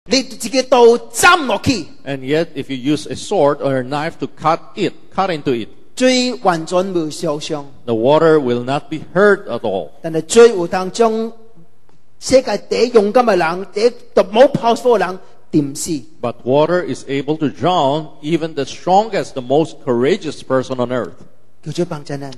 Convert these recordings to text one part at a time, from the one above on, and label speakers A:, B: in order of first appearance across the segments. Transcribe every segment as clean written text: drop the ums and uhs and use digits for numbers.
A: 你自己刀斬落去，
B: And yet, if you use a sword or a knife to cut into it,
A: 水完全冇受傷，
B: the water will not be hurt at all.
A: 但係水有當將世界第一勇敢嘅人，第一就冇拋火嘅人點死。
B: But water is able to drown even the strongest, the most courageous person on earth.
A: 叫做幫真人，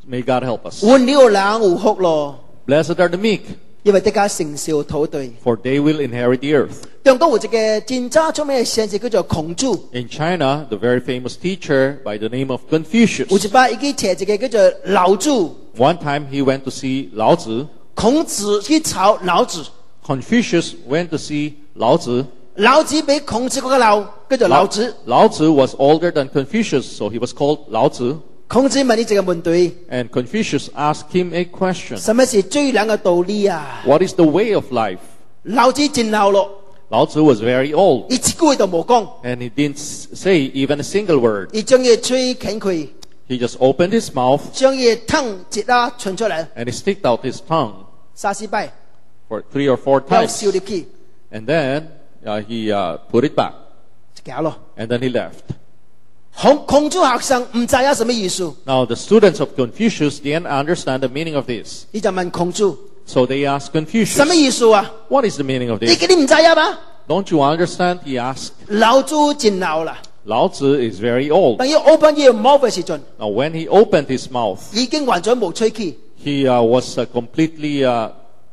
B: May God help us.
A: 換了人有福咯，
B: Blessed are the meek,
A: 因為大家承受土地。
B: for they will inherit the earth.
A: 中國有一個真早出名嘅先生叫做孔子，
B: In China, the very famous teacher by the name of Confucius.
A: 有一擺伊去找一個叫做老子，
B: One time he went to see Lao Tzu.
A: 孔子去抄老子，
B: Confucius went to see Lao Tzu.
A: 老子比孔子嗰個老，叫做老子。
B: Lao Tzu was older than Confucius, so he was called Lao Tzu.
A: 孔子問你一個問題：
B: And Confucius asked him a question.
A: 什麼是最難嘅道理啊？
B: What is the way of life?
A: 老子真老咯，
B: Lao Tzu was very old,
A: 伊一句話都冇講，
B: and he didn't say even a single word.
A: 伊將伊嘴掀開，
B: He just opened his mouth
A: 將伊湯一啦傳出嚟，
B: and he sticked out his tongue
A: 3-4擺，
B: for 3 or 4
A: 又
B: times.
A: 笑入去，
B: And then he put it back,
A: 就走咯。
B: and then he left.
A: 孔子學生唔知啊什麼意思，
B: Now the students of Confucius didn't understand the meaning of this.
A: 伊就問孔子
B: So they asked
A: 什麼
B: Confucius,
A: 意思啊？
B: what is the meaning of
A: 你
B: this?
A: 唔知啊嘛？
B: Don't you understand? He asked.
A: 老子真老啦，
B: Lao Tzu is very old.
A: 當伊 open 伊 mouth 嘅時陣，
B: Now when he opened his mouth,
A: 已經完全冇吹氣，
B: he was completely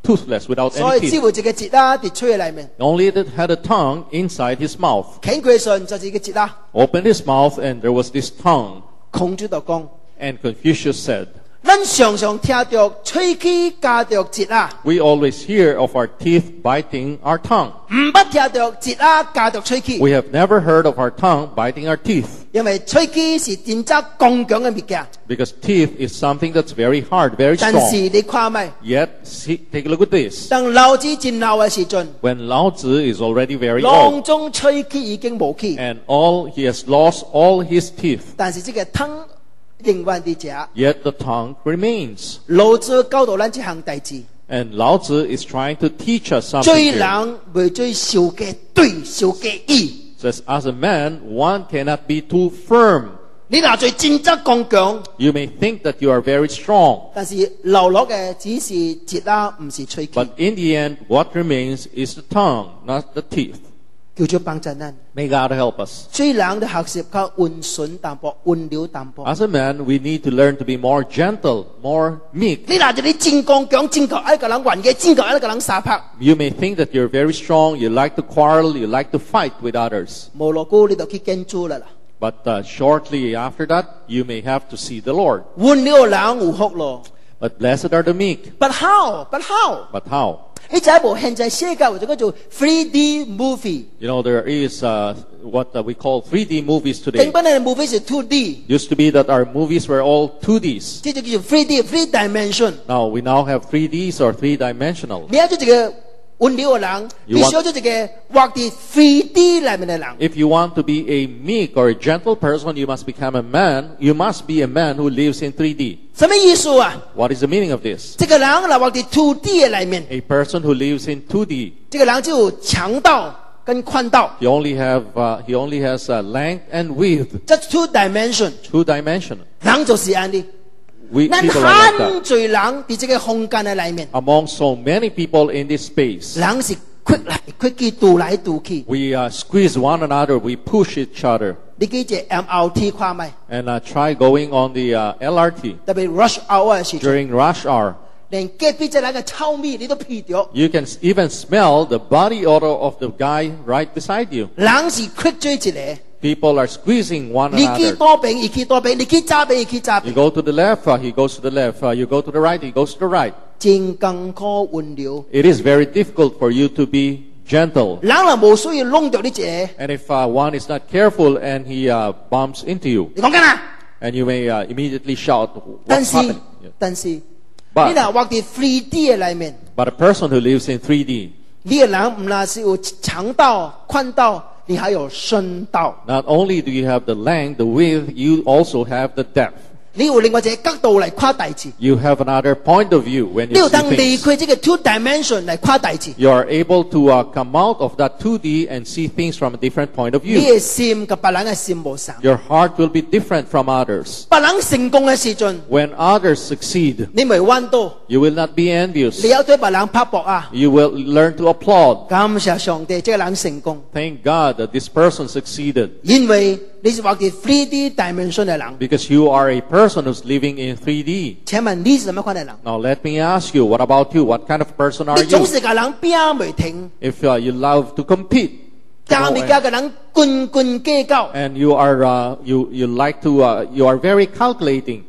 B: toothless without
A: 所
B: any
A: 以只
B: teeth.
A: 有一個節啦，喺吹嘅裏面，
B: Only it had a tongue inside his mouth.
A: 掀開上就是一個節啦。
B: Opened his mouth and there was this tongue.
A: 孔子就講：
B: And Confucius said,
A: 咱常常聽到吹氣加着節啦，
B: we always hear of our teeth biting our tongue.
A: 唔不聽到節啦加着吹氣，
B: We have never heard of our tongue biting our teeth.
A: 因為吹氣是真正剛強嘅物件。
B: Because teeth is something that's very hard, very
A: 但是
B: strong.
A: 你看咪，
B: Yet, take a look at this.
A: 當老子真老嘅時陣，
B: When Lao Tzu is already very
A: 囊
B: old,
A: 中吹氣已經冇氣，
B: and he has lost all his teeth,
A: 但是這個湯仍然地食。
B: yet the tongue remains.
A: 老子教導咱這項代志，
B: And Lao Tzu is trying to teach us
A: 做
B: something here.
A: 人未做受嘅對，受嘅義。
B: Says, as a man, one cannot be too firm.
A: 你若做真正剛強，
B: You may think that you are very strong,
A: 但是流落嘅只是節啦，唔是吹氣。
B: but in the end, what remains is the tongue, not the teeth.
A: 叫做幫助咱。
B: May God help us.
A: 做人嘅學習較溫順淡薄，溫柔淡薄。
B: As a man, we need to learn to be more gentle, more meek.
A: 你若做你真剛強，真夠愛個人還嘅，真夠愛個人撒拍，
B: You may think that you're very strong, you like to quarrel, you like to fight with others.
A: 無落過你就去見主啦啦。
B: But shortly after that, you may have to see the Lord.
A: 溫柔人有福咯。
B: But blessed are the meek.
A: But how? But how?
B: But how?
A: 你知無？現在世界有一個叫 3D movie，
B: You know, there is what we call 3D movies
A: 根
B: today.
A: 本嘅 movie 是 2D，
B: Used to be that our movies were all 2Ds.
A: 這就叫做 3D，3 dimension。
B: Now, we now have 3Ds or 3-dimensional.
A: 你要做一個溫柔嘅人，
B: You
A: 必
B: want-
A: 須要做一個畫喺 3D 裏面嘅人。
B: If you want to be a meek or a gentle person, you must become a man. You must be a man who lives in 3D.
A: 什麼意思啊？
B: What is the meaning of this?
A: 這個人嚟畫喺 2D 嘅裏面，
B: A person who lives in 2D.
A: 這個人只有長度跟寬度
B: He only has length and width,
A: ，just 2 dimension。
B: 2-dimensional.
A: 人就是安尼，
B: We
A: 咱
B: people are like
A: 很
B: that.
A: 多人喺這個空間嘅裏面，
B: Among so many people in this space,
A: 人是屈來屈去，度來度去。
B: we squeeze one another, we push each other.
A: 你記住 MRT 看咪，
B: And try going on the LRT
A: 特別 rush hour 嘅時候，
B: during rush hour.
A: 連隔壁隻人嘅臭味你都聞到。
B: You can even smell the body odor of the guy right beside you.
A: 人是屈追一個，
B: People are squeezing one
A: 你去
B: another.
A: 多邊，伊去多邊，你去左邊，伊去左
B: You
A: 邊，
B: go to the left, he goes to the left. You go to the right, he goes to the right.
A: 真艱苦溫柔。
B: It is very difficult for you to be gentle.
A: 人若無需要弄到你一個，
B: And if one is not careful and he bumps into you,
A: 你講緊啊？
B: and you may immediately shout,
A: 但
B: what's
A: 是
B: happening?
A: 但是，你
B: But,
A: 若畫喺 3D 嘅裏面，
B: but a person who lives in 3D,
A: 你嘅人唔單是有長度、寬度，你還有深度。
B: not only do you have the length, the width, you also have the depth.
A: 你有另外一個角度嚟看代志，
B: You have another point of view when
A: 你
B: you
A: 有當
B: see
A: 離
B: things.
A: 開這個 two dimension 嚟看代志，
B: You are able to come out of that 2D and see things from a different point of
A: 你
B: view.
A: 嘅心同別人嘅心無相。
B: Your heart will be different from others.
A: 別人成功嘅時陣，
B: When others succeed,
A: 你咪彎刀，
B: you will not be envious.
A: 你有對別人拍膊啊！
B: You will learn to applaud.
A: 感謝上帝，這個人成功，
B: Thank God that this person succeeded.
A: 因為你是活在 3D dimension 嘅人。
B: Because you are a person who's living in 3D.
A: 請問你是什麼款嘅人？
B: Now let me ask you, what about you? What kind of person are
A: 你總
B: you?
A: 是個人邊未停，
B: If you love to compete,
A: 家裏家嘅人斤斤計較。
B: and you are you like to you are very calculating,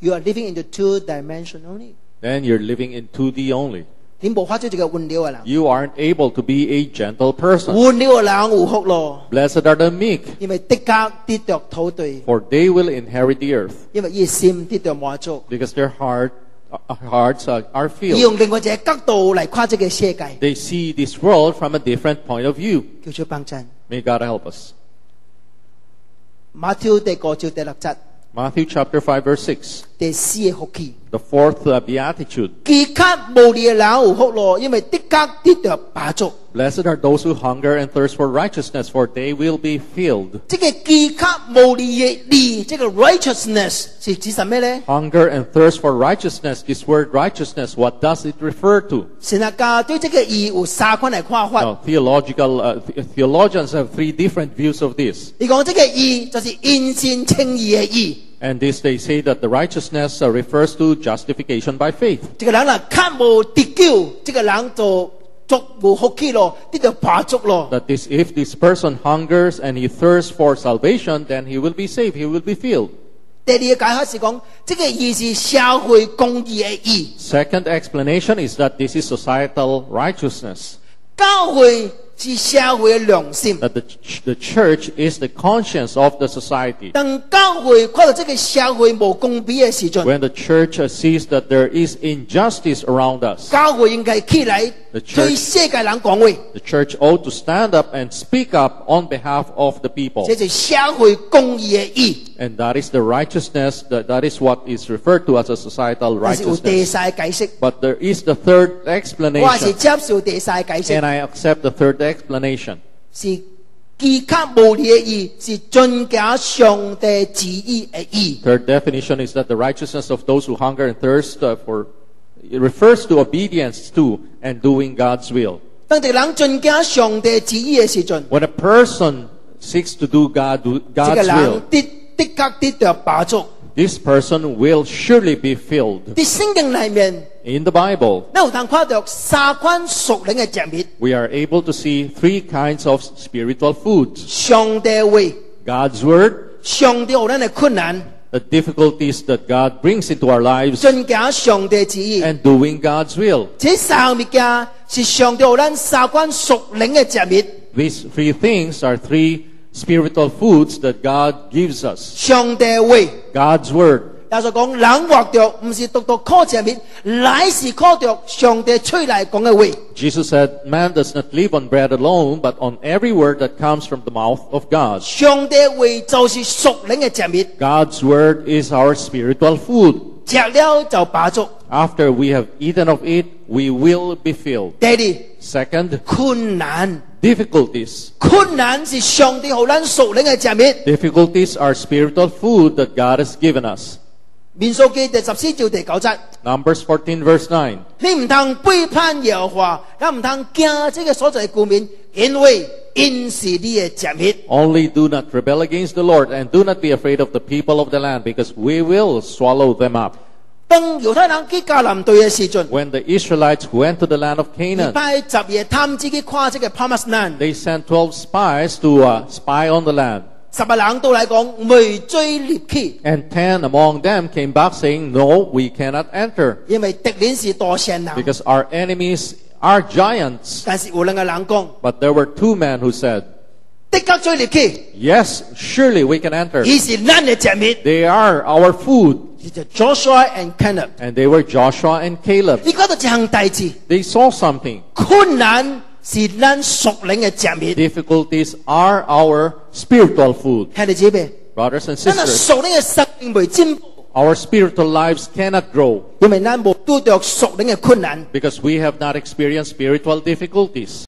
A: You are living in the two dimension only。
B: then you're living in 2D only.
A: 你無法做一個溫柔嘅人，
B: You aren't able to be a gentle person.
A: 溫柔嘅人有福咯，
B: Blessed are the meek,
A: 因為的確得着土地，
B: for they will inherit the earth.
A: 因為伊心得着滿足。
B: Because their hearts are
A: 伊
B: filled.
A: 用另外一個角度嚟看這個世界，
B: They see this world from a different point of view.
A: 叫做幫襯。
B: May God help us.
A: 馬太第5章第6節
B: Matthew chapter 5 verse 6.
A: 第4個福氣，
B: The fourth beatitude.
A: 飢渴無利嘅人有福咯，因為的確得着飽足。
B: Blessed are those who hunger and thirst for righteousness, for they will be filled.
A: 這個飢渴無利嘅利，這個 righteousness 是指什麼呢？
B: Hunger and thirst for righteousness. This word righteousness, what does it refer to?
A: 神學家對這個義有3款嚟看法。
B: Now, theologians have three different views of this.
A: 你講這個義就是因信稱義嘅義。
B: And this, they say that the righteousness refers to justification by faith.
A: 這個人渴無得救，這個人就足無福氣咯，得到飽足咯。
B: That if this person hungers and he thirsts for salvation, then he will be saved, he will be filled.
A: 第二個解法是講，這個義是社會公義嘅義。
B: Second explanation is that this is societal righteousness.
A: 教會是社會嘅良心。
B: That the church is the conscience of the society.
A: 當教會看到這個社會無公平嘅時陣，
B: When the church sees that there is injustice around us,
A: 教會應該起來
B: The church-
A: 對世界人講話，
B: the church ought to stand up and speak up on behalf of the people.
A: 這是社會公義嘅義。
B: And that is the righteousness, that is what is referred to as a societal
A: 但是有第
B: righteousness.
A: 三個解釋，
B: But there is the third
A: 我係
B: explanation,
A: 接受第三個解
B: and
A: 釋，
B: I accept the third explanation.
A: 是飢渴無利嘅義，是遵行上帝旨意嘅義。
B: Third definition is that the righteousness of those who hunger and thirst it refers to obedience to and doing God's will.
A: 當一個人遵行上帝旨意嘅時陣，
B: When a person seeks to do
A: 這個
B: God's
A: 人
B: will,
A: 的確得到飽足。
B: this person will surely be filled.
A: 喺聖經裏面，
B: In the Bible,
A: 你有通看到3款屬靈嘅食物：
B: we are able to see three kinds of spiritual foods.
A: 上帝話、
B: God's word,
A: 上帝有咱嘅困難，
B: the difficulties that God brings into our lives,
A: 遵行上帝旨意。
B: and doing God's will.
A: 這3物件是上帝有咱3款屬靈嘅食物。
B: These three things are three spiritual foods that God gives us.
A: 上帝話，
B: God's word.
A: 耶穌講人活着唔是獨獨靠食物，乃是靠着上帝吹來講嘅話。
B: Jesus said, man does not live on bread alone, but on every word that comes from the mouth of God.
A: 上帝話就是屬靈嘅食物，
B: God's word is our spiritual food.
A: 食了就飽足。
B: After we have eaten of it, we will be filled.
A: 第二，
B: Second,
A: 困難，
B: difficulties.
A: 困難是上帝好咱屬靈嘅食物。
B: Difficulties are spiritual food that God has given us.
A: 民數記第14章第9節，
B: Numbers 14 verse 9.
A: 你唔通背叛耶和華，也唔通驚這個所在嘅居民，因為因是你嘅食物。
B: Only do not rebel against the Lord, and do not be afraid of the people of the land, because we will swallow them up.
A: 當猶太人去迦南地嘅時陣，
B: When the Israelites went to the land of
A: 你
B: Canaan,
A: 派10夜探子去看這個 Promised Land，
B: they sent 12 spies to spy on the land.
A: 10個人都嚟講未追入去，
B: And 10 among them came back saying, no, we cannot enter,
A: 因為敵人是大神人。
B: because our enemies are giants.
A: 但是有兩個人講，
B: But there were 2 men who said,
A: 的確追入去，
B: yes, surely we can enter.
A: 伊是咱嘅食物，
B: They are our food.
A: 是就 Joshua and Caleb。
B: And they were Joshua and Caleb.
A: 你覺得這項大事，
B: They saw something.
A: 困難是咱屬靈嘅食物。
B: Difficulties are our spiritual food.
A: 兄弟姊妹，
B: Brothers and
A: 咱嘅
B: sisters,
A: 屬靈嘅生命未進步，
B: our spiritual lives cannot grow
A: 因為咱無拄着屬靈嘅困難。
B: because we have not experienced spiritual difficulties.